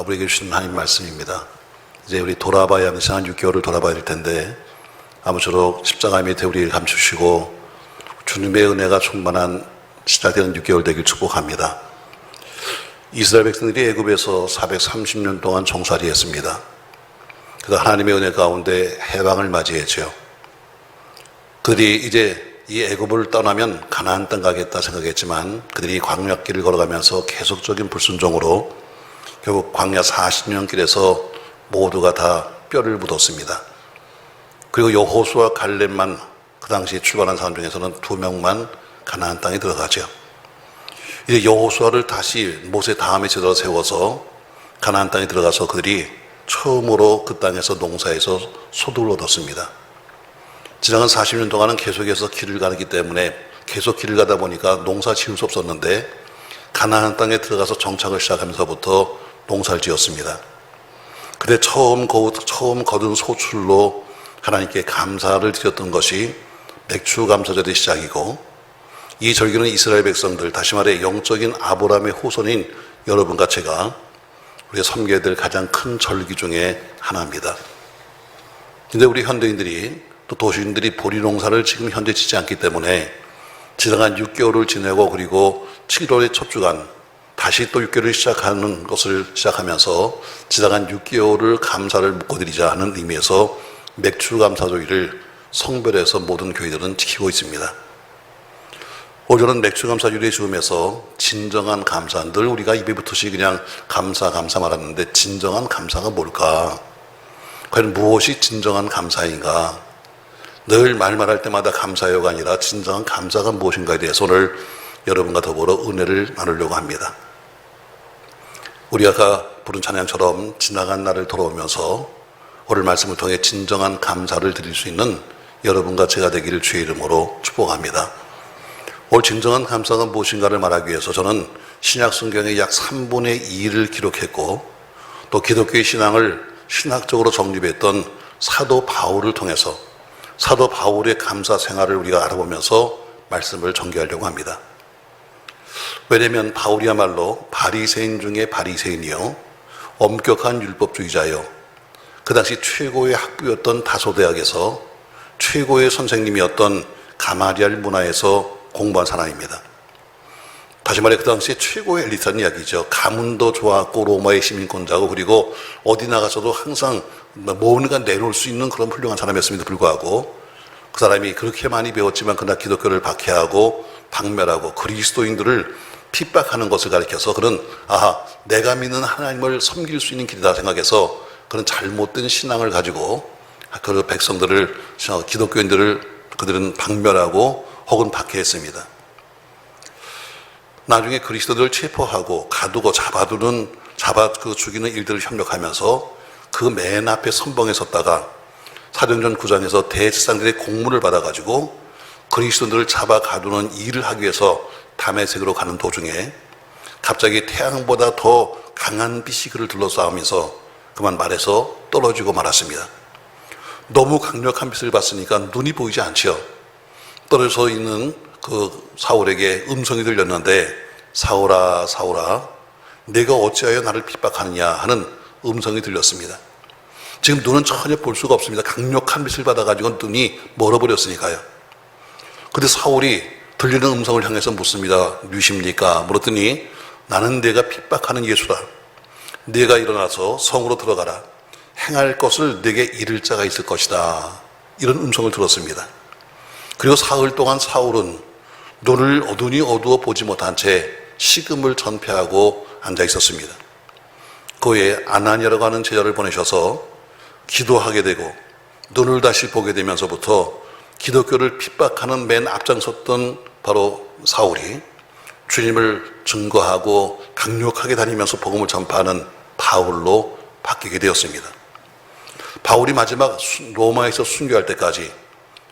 우리에게 주신 하나님 말씀입니다. 이제 우리 돌아봐야 하는 지난 6개월을 돌아봐야 될 텐데 아무쪼록 십자가 밑에 우리를 감추시고 주님의 은혜가 충만한 시작되는 6개월 되길 축복합니다. 이스라엘 백성들이 애굽에서 430년 동안 종살이했습니다. 그래서 하나님의 은혜 가운데 해방을 맞이했죠. 그들이 이제 이 애굽을 떠나면 가나안 땅 가겠다 생각했지만 그들이 광야길을 걸어가면서 계속적인 불순종으로 결국 광야 40년 길에서 모두가 다 뼈를 묻었습니다. 그리고 여호수아 갈렙만 그 당시에 출발한 사람 중에서는 2명만 가나안 땅에 들어가죠. 이제 여호수아를 다시 모세 다음에 제대로 세워서 가나안 땅에 들어가서 그들이 처음으로 그 땅에서 농사에서 소득을 얻었습니다. 지나간 40년 동안은 계속해서 길을 가기 때문에 계속 길을 가다 보니까 농사 지을 수 없었는데 가나안 땅에 들어가서 정착을 시작하면서부터 농사를 지었습니다. 그때 처음 거둔 소출로 하나님께 감사를 드렸던 것이 맥주 감사절의 시작이고, 이 절기는 이스라엘 백성들, 다시 말해 영적인 아브라함의 후손인 여러분과 제가 우리가 섬겨야 될 가장 큰 절기 중에 하나입니다. 근데 우리 현대인들이 또 도시인들이 보리 농사를 지금 현재 짓지 않기 때문에 지나간 6개월을 지내고 그리고 7월의 첫 주간 다시 또 6개월을 시작하는 것을 시작하면서 지나간 6개월을 감사를 묻고드리자 하는 의미에서 맥주 감사주의를 성별에서 모든 교회들은 지키고 있습니다. 오늘은 맥주 감사주의를 지으면서 진정한 감사, 늘 우리가 입에 붙듯이 그냥 감사 말하는데 진정한 감사가 뭘까? 과연 무엇이 진정한 감사인가? 늘 말할 때마다 감사요가 아니라 진정한 감사가 무엇인가에 대해서 오늘 여러분과 더불어 은혜를 나누려고 합니다. 우리가 아까 부른 찬양처럼 지나간 날을 돌아오면서 오늘 말씀을 통해 진정한 감사를 드릴 수 있는 여러분과 제가 되기를 주의 이름으로 축복합니다. 오늘 진정한 감사가 무엇인가를 말하기 위해서 저는 신약 성경의 약 3분의 2를 기록했고 또 기독교의 신앙을 신학적으로 정립했던 사도 바울을 통해서 사도 바울의 감사 생활을 우리가 알아보면서 말씀을 전개하려고 합니다. 왜냐하면 바울이야말로 바리새인 중에 바리새인이요, 엄격한 율법주의자요, 그 당시 최고의 학교였던 다소대학에서 최고의 선생님이었던 가마리알 문화에서 공부한 사람입니다. 다시 말해 그 당시에 최고의 엘리트라는 이야기죠. 가문도 좋았고 로마의 시민권자고 그리고 어디 나가서도 항상 뭔가 내놓을 수 있는 그런 훌륭한 사람이었음에도 불구하고 그 사람이 그렇게 많이 배웠지만 그러나 기독교를 박해하고 박멸하고 그리스도인들을 핍박하는 것을 가리켜서 그는 내가 믿는 하나님을 섬길 수 있는 길이다 생각해서 그런 잘못된 신앙을 가지고 그 백성들을, 기독교인들을 그들은 박멸하고 혹은 박해했습니다. 나중에 그리스도들을 체포하고 가두고 죽이는 일들을 협력하면서 그 맨 앞에 선봉에 섰다가 사도행전 9장에서 대제사장들의 공문을 받아가지고 그리스도들을 잡아 가두는 일을 하기 위해서 다메섹으로 가는 도중에 갑자기 태양보다 더 강한 빛이 그를 둘러싸우면서 그만 말에서 떨어지고 말았습니다. 너무 강력한 빛을 봤으니까 눈이 보이지 않지요. 떨어져 있는 그 사울에게 음성이 들렸는데 사울아 사울아 내가 어찌하여 나를 핍박하느냐 하는 음성이 들렸습니다. 지금 눈은 전혀 볼 수가 없습니다. 강력한 빛을 받아가지고 눈이 멀어버렸으니까요. 근데 사울이 들리는 음성을 향해서 묻습니다. 누구십니까? 물었더니 나는 내가 핍박하는 예수다. 네가 일어나서 성으로 들어가라. 행할 것을 내게 이를 자가 있을 것이다. 이런 음성을 들었습니다. 그리고 사흘 동안 사울은 눈이 어두워 보지 못한 채 식음을 전폐하고 앉아 있었습니다. 그 후에 아나니아라고 하는 제자를 보내셔서 기도하게 되고 눈을 다시 보게 되면서부터 기독교를 핍박하는 맨 앞장섰던 바로 사울이 주님을 증거하고 강력하게 다니면서 복음을 전파하는 바울로 바뀌게 되었습니다. 바울이 마지막 로마에서 순교할 때까지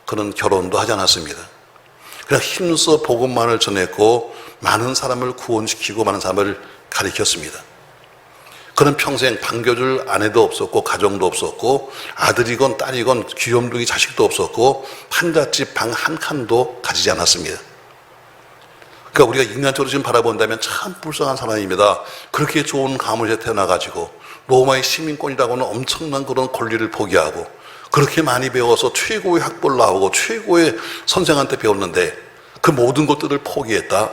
그는 결혼도 하지 않았습니다. 그냥 힘써 복음만을 전했고 많은 사람을 구원시키고 많은 사람을 가리켰습니다. 그는 평생 반겨줄 아내도 없었고 가정도 없었고 아들이건 딸이건 귀염둥이 자식도 없었고 판잣집 방 한 칸도 가지지 않았습니다. 그러니까 우리가 인간적으로 지금 바라본다면 참 불쌍한 사람입니다. 그렇게 좋은 가문에서 태어나가지고 로마의 시민권이라고는 엄청난 그런 권리를 포기하고 그렇게 많이 배워서 최고의 학벌을 나오고 최고의 선생한테 배웠는데 그 모든 것들을 포기했다.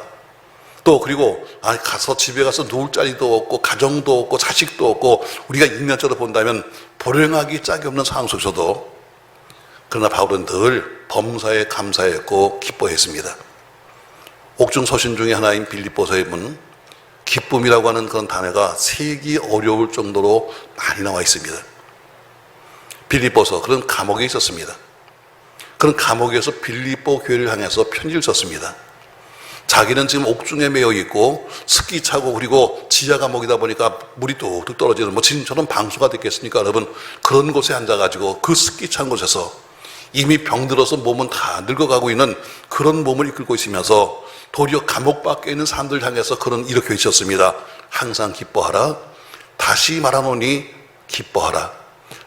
또 그리고 가서 집에 가서 누울 자리도 없고 가정도 없고 자식도 없고 우리가 인간적으로 본다면 불행하기 짝이 없는 상황 속에서도 그러나 바울은 늘 범사에 감사했고 기뻐했습니다. 옥중 서신 중에 하나인 빌립보서에 보면 기쁨이라고 하는 그런 단어가 세기 어려울 정도로 많이 나와 있습니다. 빌립보서 그런 감옥에 있었습니다. 그런 감옥에서 빌립보 교회를 향해서 편지를 썼습니다. 자기는 지금 옥중에 매여 있고 습기 차고 그리고 지하 감옥이다 보니까 물이 뚝뚝 떨어지는 지금처럼 방수가 됐겠습니까 여러분? 그런 곳에 앉아가지고 그 습기 찬 곳에서 이미 병들어서 몸은 다 늙어가고 있는 그런 몸을 이끌고 있으면서 도리어 감옥 밖에 있는 사람들 향해서 이렇게 외쳤습니다. 항상 기뻐하라. 다시 말하노니 기뻐하라.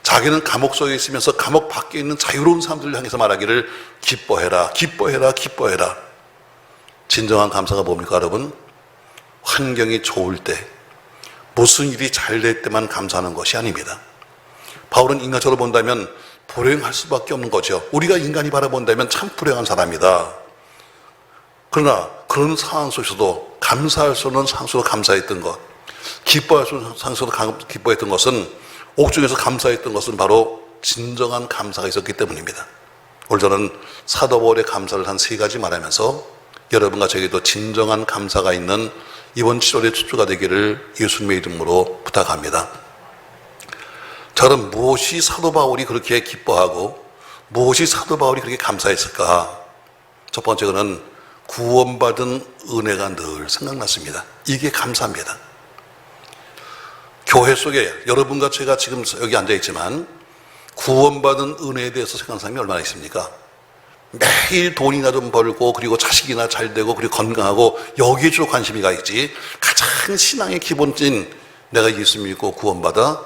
자기는 감옥 속에 있으면서 감옥 밖에 있는 자유로운 사람들을 향해서 말하기를 기뻐해라, 기뻐해라, 기뻐해라. 진정한 감사가 뭡니까 여러분? 환경이 좋을 때, 무슨 일이 잘 될 때만 감사하는 것이 아닙니다. 바울은 인간적으로 본다면 불행할 수밖에 없는 거죠. 우리가 인간이 바라본다면 참 불행한 사람이다. 그러나 그런 상황 속에서도 감사할 수 없는 상황 속에서 감사했던 것, 기뻐할 수 없는 상황 속에서 기뻐했던 것은 옥중에서 감사했던 것은 바로 진정한 감사가 있었기 때문입니다. 오늘 저는 사도 바울의 감사를 한 3가지 말하면서 여러분과 저에게도 진정한 감사가 있는 이번 7월의 주주가 되기를 예수님의 이름으로 부탁합니다. 저는 무엇이 사도 바울이 그렇게 기뻐하고 무엇이 사도 바울이 그렇게 감사했을까? 첫 번째는 구원받은 은혜가 늘 생각났습니다. 이게 감사입니다. 교회 속에 여러분과 제가 지금 여기 앉아있지만 구원받은 은혜에 대해서 생각하는 사람이 얼마나 있습니까? 매일 돈이나 좀 벌고 그리고 자식이나 잘 되고 그리고 건강하고 여기에 주로 관심이 가 있지 가장 신앙의 기본인 내가 예수 믿고 구원받아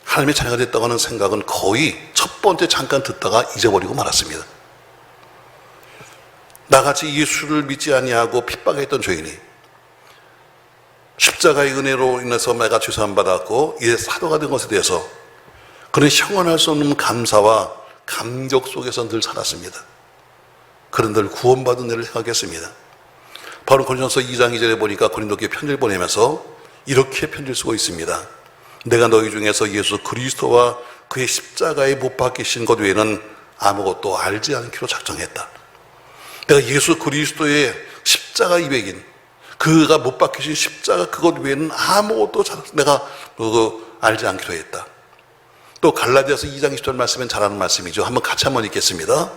하나님의 자녀가 됐다고 하는 생각은 거의 첫 번째 잠깐 듣다가 잊어버리고 말았습니다. 나같이 예수를 믿지 아니하고 핍박했던 죄인이 십자가의 은혜로 인해서 내가 죄사함 받았고 이제 사도가 된 것에 대해서 그는 형언할 수 없는 감사와 감격 속에서 늘 살았습니다. 그런 늘 구원받은 은혜를 생각했습니다. 바로 고린도서 2장 2절에 보니까 고린도교회 편지를 보내면서 이렇게 편지를 쓰고 있습니다. 내가 너희 중에서 예수 그리스도와 그의 십자가에 못 박히신 것 외에는 아무것도 알지 않기로 작정했다. 내가 예수 그리스도의 십자가 이백인 그가 못 박히신 십자가 그것 외에는 아무것도 내가 알지 않기로 했다. 또 갈라디아서 2장 20절 말씀은 잘 아는 말씀이죠. 같이 한번 읽겠습니다.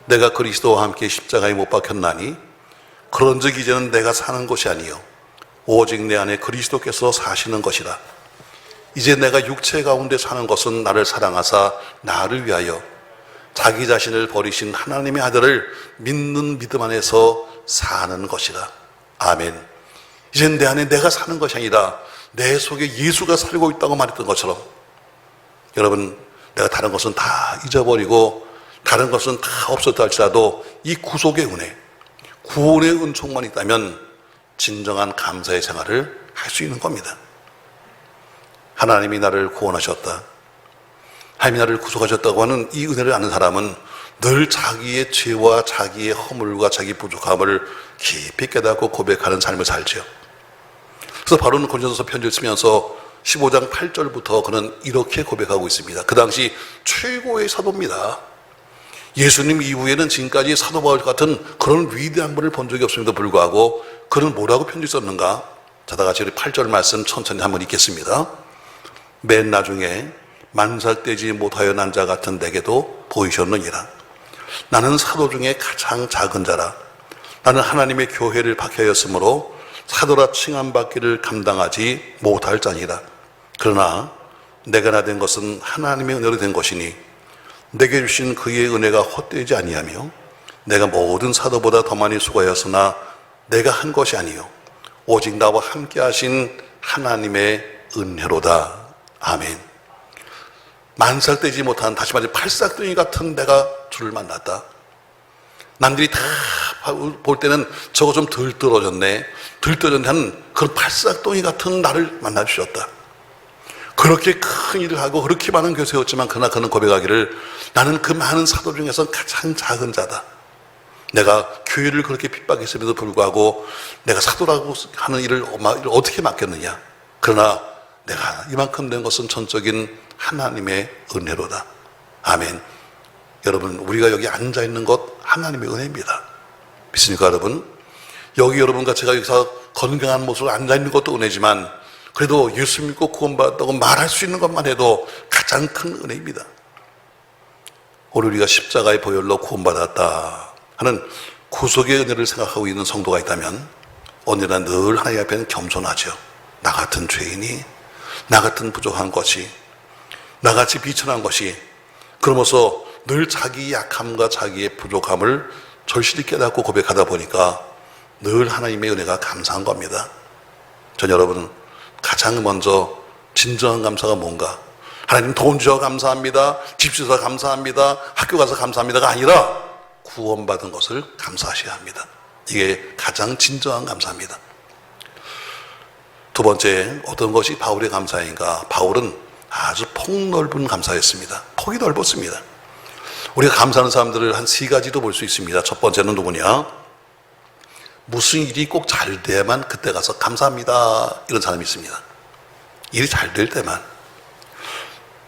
내가 그리스도와 함께 십자가에 못 박혔나니 그런즉 이제는 내가 사는 것이 아니요 오직 내 안에 그리스도께서 사시는 것이라. 이제 내가 육체 가운데 사는 것은 나를 사랑하사 나를 위하여 자기 자신을 버리신 하나님의 아들을 믿는 믿음 안에서 사는 것이라. 아멘. 이젠 내 안에 내가 사는 것이 아니라 내 속에 예수가 살고 있다고 말했던 것처럼 여러분 내가 다른 것은 다 잊어버리고 다른 것은 다 없었다 할지라도 이 구속의 은혜, 구원의 은총만 있다면 진정한 감사의 생활을 할 수 있는 겁니다. 하나님이 나를 구원하셨다. 하나님이 나를 구속하셨다고 하는 이 은혜를 아는 사람은 늘 자기의 죄와 자기의 허물과 자기 부족함을 깊이 깨닫고 고백하는 삶을 살죠. 그래서 바로는 고린도서 편지를 쓰면서 15장 8절부터 그는 이렇게 고백하고 있습니다. 그 당시 최고의 사도입니다. 예수님 이후에는 지금까지 사도 바울 같은 그런 위대한 분을 본 적이 없음에도 불구하고 그는 뭐라고 편지 썼는가? 자, 다 같이 우리 8절 말씀 천천히 한번 읽겠습니다. 맨 나중에 만살되지 못하여 난 자 같은 내게도 보이셨느니라. 나는 사도 중에 가장 작은 자라. 나는 하나님의 교회를 박해하였으므로 사도라 칭함받기를 감당하지 못할 자니라. 그러나 내가 나 된 것은 하나님의 은혜로 된 것이니 내게 주신 그의 은혜가 헛되지 아니하며 내가 모든 사도보다 더 많이 수고하였으나 내가 한 것이 아니요 오직 나와 함께 하신 하나님의 은혜로다. 아멘. 만살되지 못한, 다시 말해 팔싹둥이 같은 내가 주를 만났다. 남들이 다 볼 때는 저거 좀 덜 떨어졌네. 덜 떨어졌네 하는 그런 팔싹덩이 같은 나를 만나주셨다. 그렇게 큰 일을 하고 그렇게 많은 교세였지만 그러나 그는 고백하기를 나는 그 많은 사도 중에서 가장 작은 자다. 내가 교회를 그렇게 핍박했음에도 불구하고 내가 사도라고 하는 일을 어떻게 맡겼느냐. 그러나 내가 이만큼 된 것은 전적인 하나님의 은혜로다. 아멘. 여러분, 우리가 여기 앉아있는 것 하나님의 은혜입니다. 믿습니까 여러분? 여기 여러분과 제가 여기서 건강한 모습으로 앉아있는 것도 은혜지만 그래도 예수 믿고 구원받았다고 말할 수 있는 것만 해도 가장 큰 은혜입니다. 오늘 우리가 십자가의 보혈로 구원받았다 하는 구속의 은혜를 생각하고 있는 성도가 있다면 언제나 늘 하나님 앞에는 겸손하죠. 나 같은 죄인이, 나 같은 부족한 것이, 나같이 비천한 것이, 그러면서 늘 자기 약함과 자기의 부족함을 절실히 깨닫고 고백하다 보니까 늘 하나님의 은혜가 감사한 겁니다. 전 여러분, 가장 먼저 진정한 감사가 뭔가? 하나님 돈 주셔서 감사합니다. 집 주셔서 감사합니다. 학교 가서 감사합니다가 아니라 구원받은 것을 감사하셔야 합니다. 이게 가장 진정한 감사입니다. 두 번째, 어떤 것이 바울의 감사인가? 바울은 아주 폭넓은 감사였습니다. 폭이 넓었습니다. 우리가 감사하는 사람들을 한 세 가지도 볼 수 있습니다. 첫 번째는 누구냐? 무슨 일이 꼭 잘 돼야만 그때 가서 감사합니다. 이런 사람이 있습니다. 일이 잘 될 때만.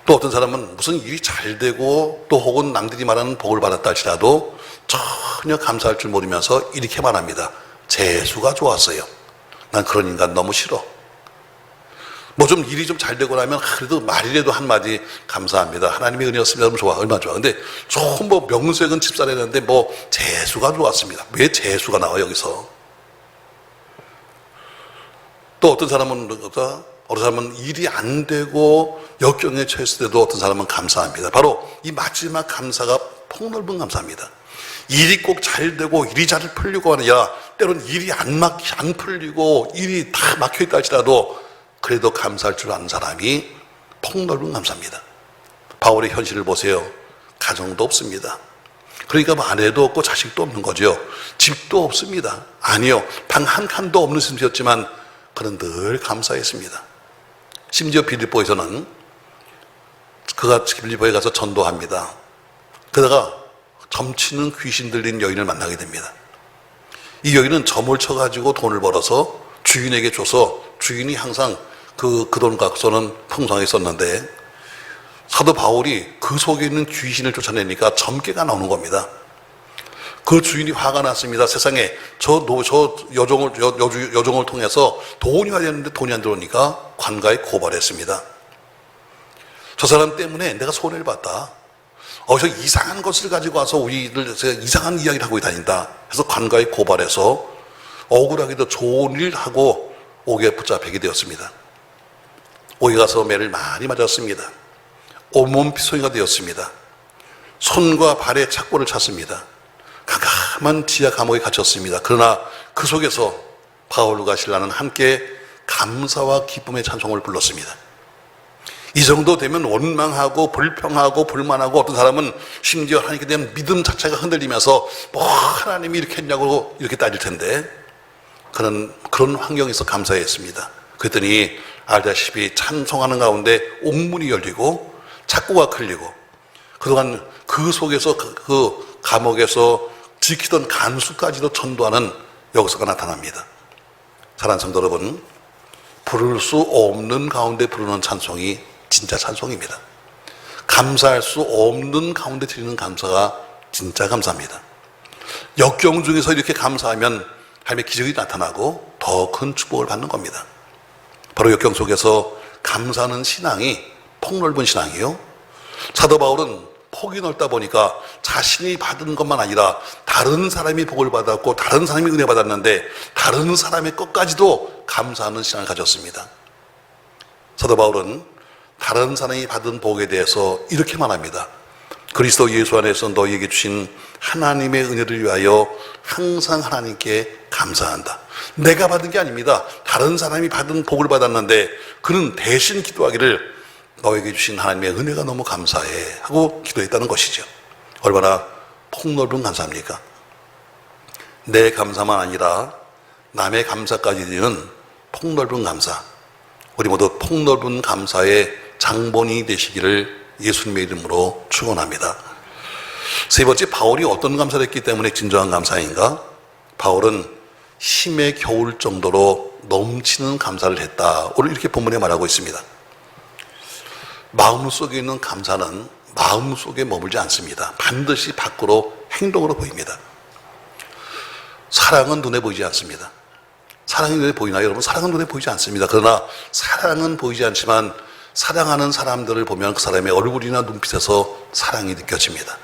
또 어떤 사람은 무슨 일이 잘 되고 또 혹은 남들이 말하는 복을 받았다 할지라도 전혀 감사할 줄 모르면서 이렇게 말합니다. 재수가 좋았어요. 난 그런 인간 너무 싫어. 뭐 좀 일이 좀 잘 되고 나면 그래도 말이라도 한마디 감사합니다. 하나님의 은혜였습니다. 너무 좋아. 얼마나 좋아. 근데 조금 뭐 명색은 집사라는데 뭐 재수가 좋았습니다. 왜 재수가 나와 여기서? 또 어떤 사람은 일이 안 되고 역경에 처했을 때도 어떤 사람은 감사합니다. 바로 이 마지막 감사가 폭넓은 감사입니다. 일이 꼭 잘 되고 일이 잘 풀리고 아니라 때로는 일이 안 풀리고 일이 다 막혀있다 할지라도 그래도 감사할 줄 아는 사람이 폭넓은 감사입니다. 바울의 현실을 보세요. 가정도 없습니다. 그러니까 뭐 아내도 없고 자식도 없는 거죠. 집도 없습니다. 아니요. 방 한 칸도 없는 심지였지만 그는 늘 감사했습니다. 심지어 빌립보에서는 그가 빌립보에 가서 전도합니다. 그러다가 점치는 귀신 들린 여인을 만나게 됩니다. 이 여인은 점을 쳐가지고 돈을 벌어서 주인에게 줘서 주인이 항상 그 돈 갖고서는 풍성했었는데 사도 바울이 그 속에 있는 귀신을 쫓아내니까 점괘가 나오는 겁니다. 그 주인이 화가 났습니다. 세상에 저 여종을 통해서 돈이 와야 되는데 돈이 안 들어오니까 관가에 고발했습니다. 저 사람 때문에 내가 손해를 봤다. 저 이상한 것을 가지고 와서 우리들 이상한 이야기를 하고 다닌다. 그래서 관가에 고발해서 억울하게도 좋은 일 하고 옥에 붙잡히게 되었습니다. 옥에 가서 매를 많이 맞았습니다. 온몸 피손이가 되었습니다. 손과 발에 착고를 찼습니다. 깜깜한 지하 감옥에 갇혔습니다. 그러나 그 속에서 바울과 실라는 함께 감사와 기쁨의 찬송을 불렀습니다. 이 정도 되면 원망하고 불평하고 불만하고 어떤 사람은 심지어 하나님께 대한 믿음 자체가 흔들리면서 뭐 하나님이 이렇게 했냐고 이렇게 따질 텐데 그런 환경에서 감사했습니다. 그랬더니 알다시피 찬송하는 가운데 옥문이 열리고 착고가 걸리고 그동안 그 속에서 그 감옥에서 지키던 간수까지도 전도하는 역사가 나타납니다. 사랑하는 성도 여러분, 부를 수 없는 가운데 부르는 찬송이 진짜 찬송입니다. 감사할 수 없는 가운데 드리는 감사가 진짜 감사입니다. 역경 중에서 이렇게 감사하면 하나님의 기적이 나타나고 더 큰 축복을 받는 겁니다. 바로 역경 속에서 감사하는 신앙이 폭넓은 신앙이에요. 사도 바울은 폭이 넓다 보니까 자신이 받은 것만 아니라 다른 사람이 복을 받았고 다른 사람이 은혜 받았는데 다른 사람의 것까지도 감사하는 신앙을 가졌습니다. 사도 바울은 다른 사람이 받은 복에 대해서 이렇게 말합니다. 그리스도 예수 안에서 너희에게 주신 하나님의 은혜를 위하여 항상 하나님께 감사한다. 내가 받은 게 아닙니다. 다른 사람이 받은 복을 받았는데 그는 대신 기도하기를 너에게 주신 하나님의 은혜가 너무 감사해 하고 기도했다는 것이죠. 얼마나 폭넓은 감사입니까? 내 감사만 아니라 남의 감사까지 드리는 폭넓은 감사, 우리 모두 폭넓은 감사의 장본이 되시기를 예수님의 이름으로 축원합니다. 세 번째, 바울이 어떤 감사를 했기 때문에 진정한 감사인가? 바울은 힘에 겨울 정도로 넘치는 감사를 했다. 오늘 이렇게 본문에 말하고 있습니다. 마음속에 있는 감사는 마음속에 머물지 않습니다. 반드시 밖으로 행동으로 보입니다. 사랑은 눈에 보이지 않습니다. 사랑이 눈에 보이나요? 여러분, 사랑은 눈에 보이지 않습니다. 그러나 사랑은 보이지 않지만 사랑하는 사람들을 보면 그 사람의 얼굴이나 눈빛에서 사랑이 느껴집니다.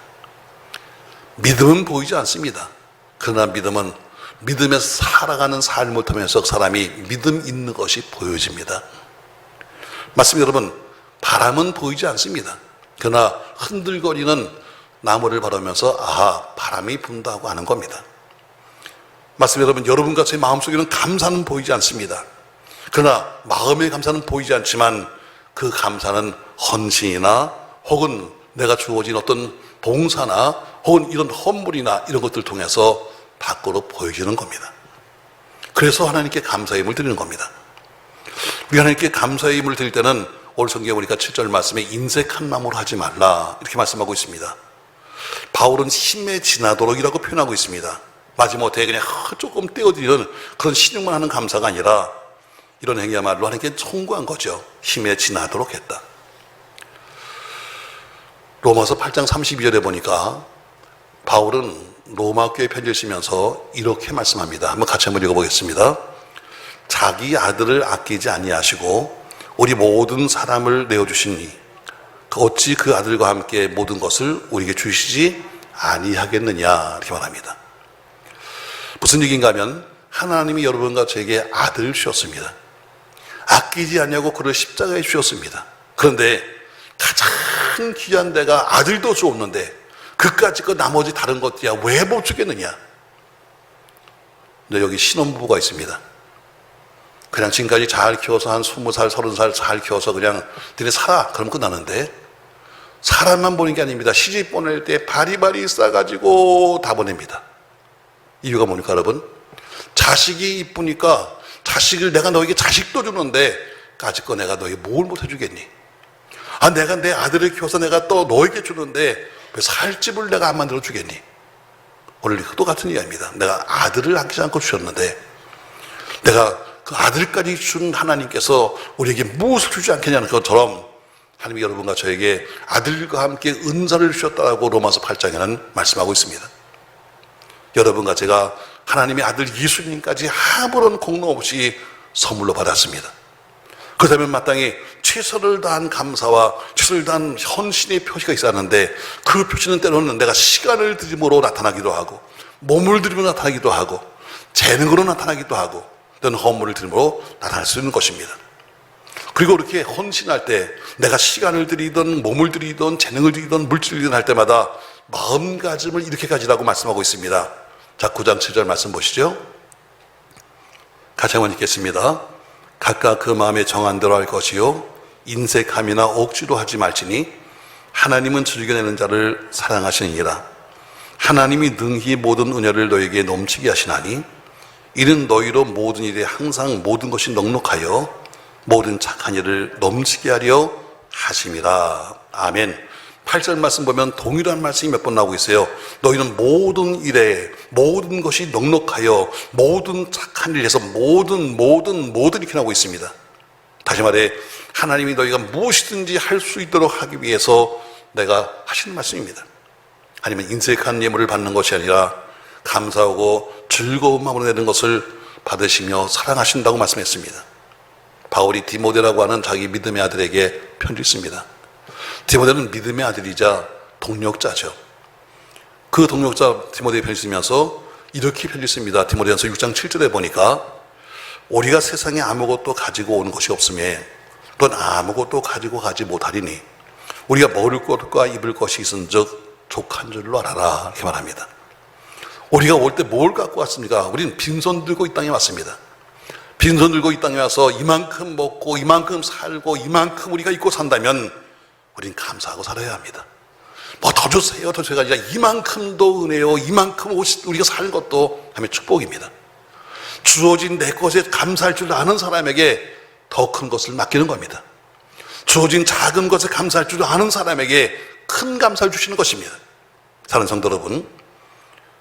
믿음은 보이지 않습니다. 그러나 믿음은 믿음에서 살아가는 삶을 통해서 그 사람이 믿음 있는 것이 보여집니다. 맞습니다, 여러분. 바람은 보이지 않습니다. 그러나 흔들거리는 나무를 바라보면서 아하, 바람이 분다고 하는 겁니다. 맞습니다, 여러분. 여러분과 제 마음속에는 감사는 보이지 않습니다. 그러나 마음의 감사는 보이지 않지만 그 감사는 헌신이나 혹은 내가 주어진 어떤 봉사나 혹은 이런 헌물이나 이런 것들을 통해서 밖으로 보여지는 겁니다. 그래서 하나님께 감사의 힘을 드리는 겁니다. 우리 하나님께 감사의 힘을 드릴 때는 오늘 성경에 보니까 7절 말씀에 인색한 마음으로 하지 말라 이렇게 말씀하고 있습니다. 바울은 힘에 지나도록이라고 표현하고 있습니다. 마지못해 그냥 조금 떼어드리는 그런 신용만 하는 감사가 아니라 이런 행위야말로 하나님께 청구한 거죠. 힘에 지나도록 했다. 로마서 8장 32절에 보니까 바울은 로마 교회 편지를 쓰면서 이렇게 말씀합니다. 같이 한번 읽어보겠습니다. 자기 아들을 아끼지 아니하시고 우리 모든 사람을 내어주시니 어찌 그 아들과 함께 모든 것을 우리에게 주시지 아니하겠느냐 이렇게 말합니다. 무슨 얘기인가 하면 하나님이 여러분과 저에게 아들을 주셨습니다. 아끼지 않냐고 그를 십자가에 주셨습니다. 그런데 가장 귀한 데가 아들도 주었는데 그까짓 거 나머지 다른 것들이야 왜 못 주겠느냐. 근데 여기 신혼부부가 있습니다. 그냥 지금까지 잘 키워서 한 20살, 30살 잘 키워서 그냥 너네 살아 그러면 끝나는데 사람만 보는 게 아닙니다. 시집 보낼 때 바리바리 싸가지고 다 보냅니다. 이유가 뭡니까 여러분? 자식이 이쁘니까 자식을 내가 너에게 자식도 주는데 까짓 거 내가 너에게 뭘 못 해주겠니? 아, 내가 내 아들을 키워서 내가 또 너에게 주는데 왜 살 집을 내가 안 만들어 주겠니? 오늘 똑같은 이야기입니다. 내가 아들을 아끼지 않고 주셨는데 내가 그 아들까지 준 하나님께서 우리에게 무엇을 주지 않겠냐는 것처럼 하나님이 여러분과 저에게 아들과 함께 은사를 주셨다고 로마서 8장에는 말씀하고 있습니다. 여러분과 제가 하나님의 아들 예수님까지 아무런 공로 없이 선물로 받았습니다. 그렇다면 마땅히 최선을 다한 감사와 최선을 다한 헌신의 표시가 있었는데 그 표시는 때로는 내가 시간을 들임으로 나타나기도 하고 몸을 들이며 나타나기도 하고 재능으로 나타나기도 하고 또는 헌물을 들임으로 나타날 수 있는 것입니다. 그리고 이렇게 헌신할 때 내가 시간을 들이든 몸을 들이든 재능을 들이든 물질을 들이든 할 때마다 마음가짐을 이렇게 가지라고 말씀하고 있습니다. 자, 9장 7절 말씀 보시죠. 같이 한번 읽겠습니다. 각각 그 마음에 정한 대로 할 것이요 인색함이나 억지로 하지 말지니 하나님은 즐겨내는 자를 사랑하시느니라. 하나님이 능히 모든 은혜를 너에게 넘치게 하시나니 이는 너희로 모든 일에 항상 모든 것이 넉넉하여 모든 착한 일을 넘치게 하려 하심이라. 아멘. 8절 말씀 보면 동일한 말씀이 몇 번 나오고 있어요. 너희는 모든 일에 모든 것이 넉넉하여 모든 착한 일을 해서 모든 이렇게 나오고 있습니다. 다시 말해 하나님이 너희가 무엇이든지 할 수 있도록 하기 위해서 내가 하시는 말씀입니다. 아니면 인색한 예물을 받는 것이 아니라 감사하고 즐거운 마음으로 내는 것을 받으시며 사랑하신다고 말씀했습니다. 바울이 디모데라고 하는 자기 믿음의 아들에게 편지 씁니다. 디모데는 믿음의 아들이자 동력자죠. 그 동력자 디모데에 편지 쓰면서 이렇게 편지 씁니다. 디모데전서 6장 7절에 보니까 우리가 세상에 아무것도 가지고 오는 것이 없음에 또는 아무것도 가지고 가지 못하리니 우리가 먹을 것과 입을 것이 있은즉 족한 줄로 알아라 이렇게 말합니다. 우리가 올 때 뭘 갖고 왔습니까? 우리는 빈손 들고 이 땅에 왔습니다. 빈손 들고 이 땅에 와서 이만큼 먹고 이만큼 살고 이만큼 우리가 입고 산다면 우린 감사하고 살아야 합니다. 뭐 더 주세요, 더 주세요. 아니라 이만큼도 은혜요, 이만큼 우리가 사는 것도 하면 축복입니다. 주어진 내 것에 감사할 줄 아는 사람에게 더 큰 것을 맡기는 겁니다. 주어진 작은 것에 감사할 줄 아는 사람에게 큰 감사를 주시는 것입니다. 사랑하는 성도 여러분,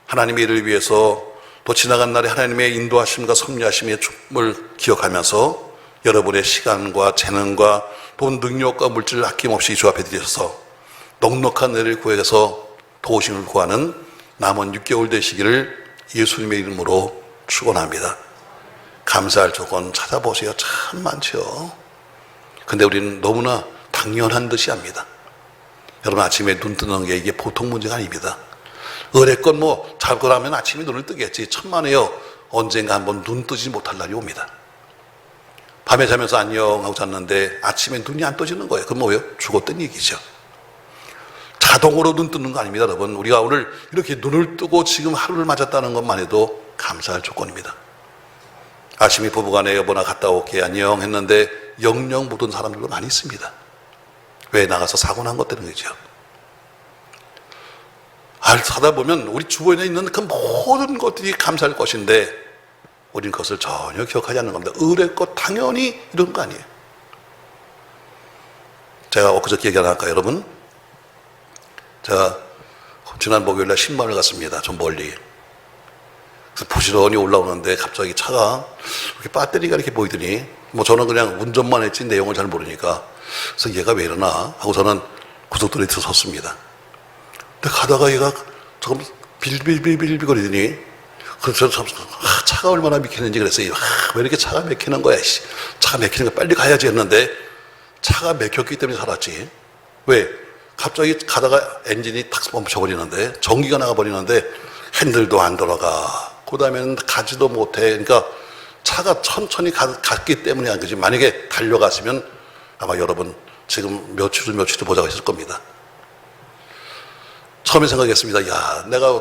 하나님의 일을 위해서 또 지나간 날에 하나님의 인도하심과 섭리하심의 춤을 기억하면서 여러분의 시간과 재능과 또 능력과 물질을 아낌없이 주 앞에 드려서 넉넉한 은혜를 구해서 도우심을 구하는 남은 6개월 되시기를 예수님의 이름으로 축원합니다. 감사할 조건 찾아보세요. 참 많죠. 근데 우리는 너무나 당연한 듯이 합니다. 여러분, 아침에 눈 뜨는 게 이게 보통 문제가 아닙니다. 의뢰껏 뭐 잘 거라면 아침에 눈을 뜨겠지. 천만에요, 언젠가 한번 눈 뜨지 못할 날이 옵니다. 밤에 자면서 안녕 하고 잤는데 아침에 눈이 안 떠지는 거예요. 그럼 뭐예요? 죽었던 얘기죠. 자동으로 눈 뜨는 거 아닙니다, 여러분. 우리가 오늘 이렇게 눈을 뜨고 지금 하루를 맞았다는 것만 해도 감사할 조건입니다. 아침에 부부간에 여보나 갔다 올게 안녕 했는데 영영 못 온 사람들도 많이 있습니다. 왜? 나가서 사고 난 것 때문에 그죠. 사다 보면 우리 주변에 있는 그 모든 것들이 감사할 것인데 우리는 그것을 전혀 기억하지 않는 겁니다. 의뢰껏 당연히 이런 거 아니에요. 제가 엊그저께 얘기 안 할까요, 여러분? 제가 지난 목요일날 신방을 갔습니다. 좀 멀리. 그래서 부지런히 올라오는데 갑자기 차가 이렇게 배터리가 이렇게 보이더니 뭐 저는 그냥 운전만 했지 내용을 잘 모르니까 그래서 얘가 왜 이러나 하고 저는 고속도로에 들어섰습니다. 근데 가다가 얘가 조금 빌빌빌빌 거리더니 그래서 차가 얼마나 막히는지 그랬어요. 왜 이렇게 차가 막히는 거야? 차가 막히는 거 빨리 가야지 했는데 차가 막혔기 때문에 살았지. 왜? 갑자기 가다가 엔진이 탁 멈춰버리는데 전기가 나가버리는데 핸들도 안 돌아가. 그 다음에는 가지도 못해. 그러니까 차가 천천히 갔기 때문에 안 그지. 만약에 달려갔으면 아마 여러분 지금 며칠을 보자고 했을 겁니다. 처음에 생각했습니다. 야, 내가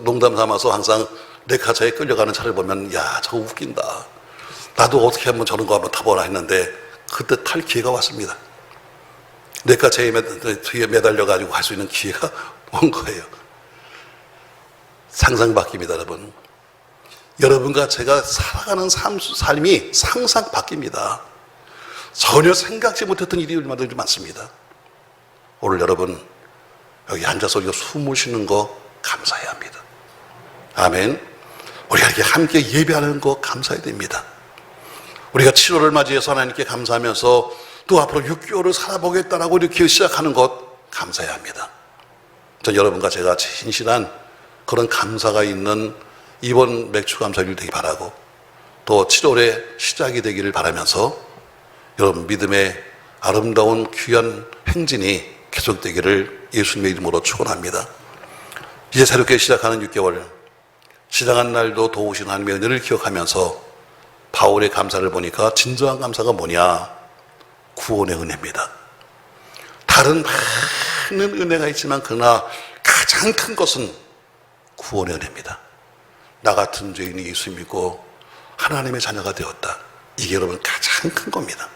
농담 삼아서 항상 레카차에 끌려가는 차를 보면 야, 저거 웃긴다. 나도 어떻게 한번 저런 거 한번 타보라 했는데 그때 탈 기회가 왔습니다. 레카차에 뒤에 매달려가지고 갈 수 있는 기회가 온 거예요. 상상 바뀝니다, 여러분. 여러분과 제가 살아가는 삶이 상상 바뀝니다. 전혀 생각지 못했던 일이 얼마나 많습니다. 오늘 여러분 여기 앉아서 우리가 숨을 쉬는 거 감사해야 합니다. 아멘. 우리가 이렇게 함께 예배하는 거 감사해야 됩니다. 우리가 7월을 맞이해서 하나님께 감사하면서 또 앞으로 6개월을 살아보겠다라고 이렇게 시작하는 것 감사해야 합니다. 전 여러분과 제가 진실한 그런 감사가 있는 이번 맥주감사일 되기 바라고 또 7월의 시작이 되기를 바라면서 여러분 믿음의 아름다운 귀한 행진이 계속되기를 예수님의 이름으로 축원합니다. 이제 새롭게 시작하는 6개월, 시작한 날도 도우신 하나님의 은혜를 기억하면서 바울의 감사를 보니까 진정한 감사가 뭐냐? 구원의 은혜입니다. 다른 많은 은혜가 있지만 그러나 가장 큰 것은 구원의 은혜입니다. 나 같은 죄인이 예수 믿고 하나님의 자녀가 되었다. 이게 여러분 가장 큰 겁니다.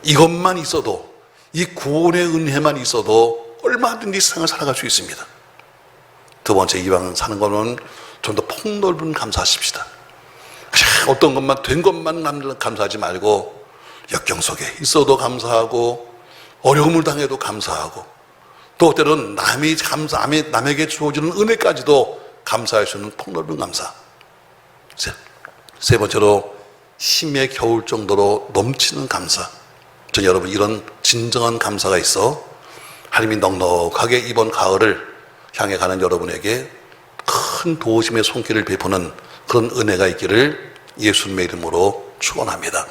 이것만 있어도, 이 구원의 은혜만 있어도 얼마든지 세상을 살아갈 수 있습니다. 두 번째, 이왕 사는 거는 좀 더 폭넓은 감사하십시다. 그냥 어떤 것만 된 것만 감사하지 말고 역경 속에 있어도 감사하고 어려움을 당해도 감사하고 또 때로는 남에게 주어지는 은혜까지도 감사할 수 있는 폭넓은 감사. 세 번째로 심의 겨울 정도로 넘치는 감사. 전 여러분 이런 진정한 감사가 있어 하나님이 넉넉하게 이번 가을을 향해 가는 여러분에게 큰 도우심의 손길을 베푸는 그런 은혜가 있기를 예수님의 이름으로 축원합니다.